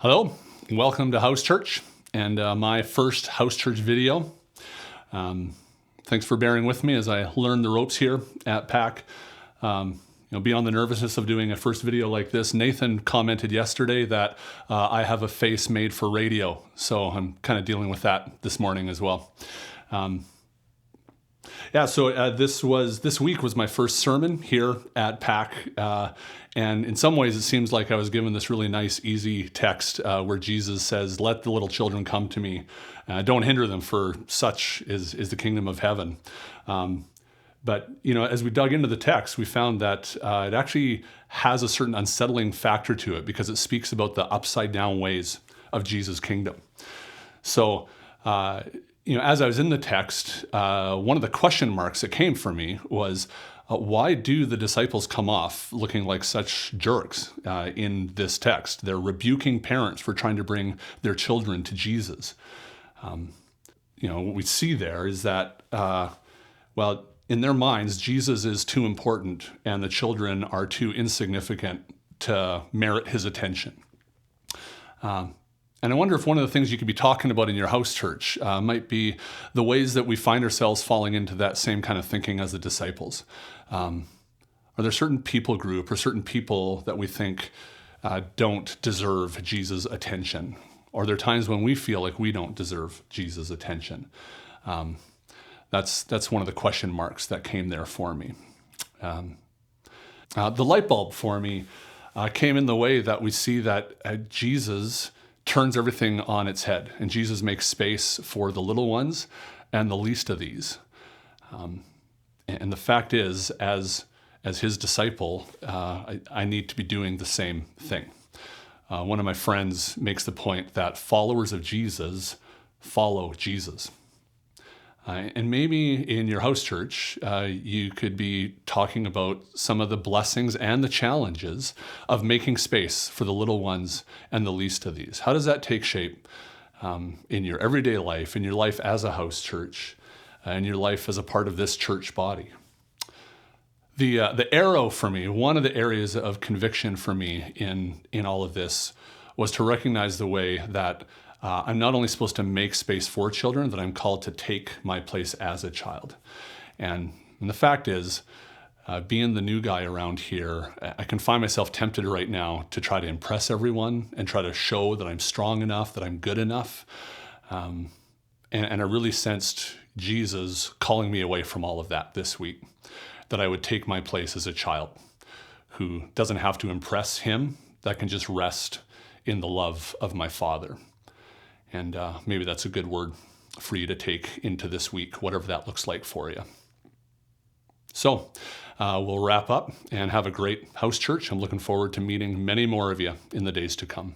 Hello, welcome to House Church and my first House Church video. Thanks for bearing with me as I learn the ropes here at PAC. Beyond the nervousness of doing a first video like this, Nathan commented yesterday that I have a face made for radio, so I'm kind of dealing with that this morning as well. This week was my first sermon here at PAC, and in some ways it seems like I was given this really nice, easy text where Jesus says, "Let the little children come to me. Don't hinder them, for such is the kingdom of heaven." But as we dug into the text, we found that it actually has a certain unsettling factor to it because it speaks about the upside down ways of Jesus' kingdom. So, as I was in the text, one of the question marks that came for me was, why do the disciples come off looking like such jerks in this text? They're rebuking parents for trying to bring their children to Jesus. What we see there is that, in their minds, Jesus is too important and the children are too insignificant to merit his attention. And I wonder if one of the things you could be talking about in your house church might be the ways that we find ourselves falling into that same kind of thinking as the disciples. Are there certain people group or certain people that we think don't deserve Jesus' attention? Or are there times when we feel like we don't deserve Jesus' attention? That's one of the question marks that came there for me. The light bulb for me came in the way that we see that Jesus turns everything on its head, and Jesus makes space for the little ones and the least of these. And the fact is, as his disciple, I need to be doing the same thing. One of my friends makes the point that followers of Jesus follow Jesus. And maybe in your house church, you could be talking about some of the blessings and the challenges of making space for the little ones and the least of these. How does that take shape in your everyday life, in your life as a house church, in your life as a part of this church body? The arrow for me, one of the areas of conviction for me in all of this was to recognize the way that I'm not only supposed to make space for children, that I'm called to take my place as a child. And the fact is, being the new guy around here, I can find myself tempted right now to try to impress everyone and try to show that I'm strong enough, that I'm good enough. And I really sensed Jesus calling me away from all of that this week, that I would take my place as a child who doesn't have to impress him, that can just rest in the love of my Father. And maybe that's a good word for you to take into this week, whatever that looks like for you. So we'll wrap up and have a great house church. I'm looking forward to meeting many more of you in the days to come.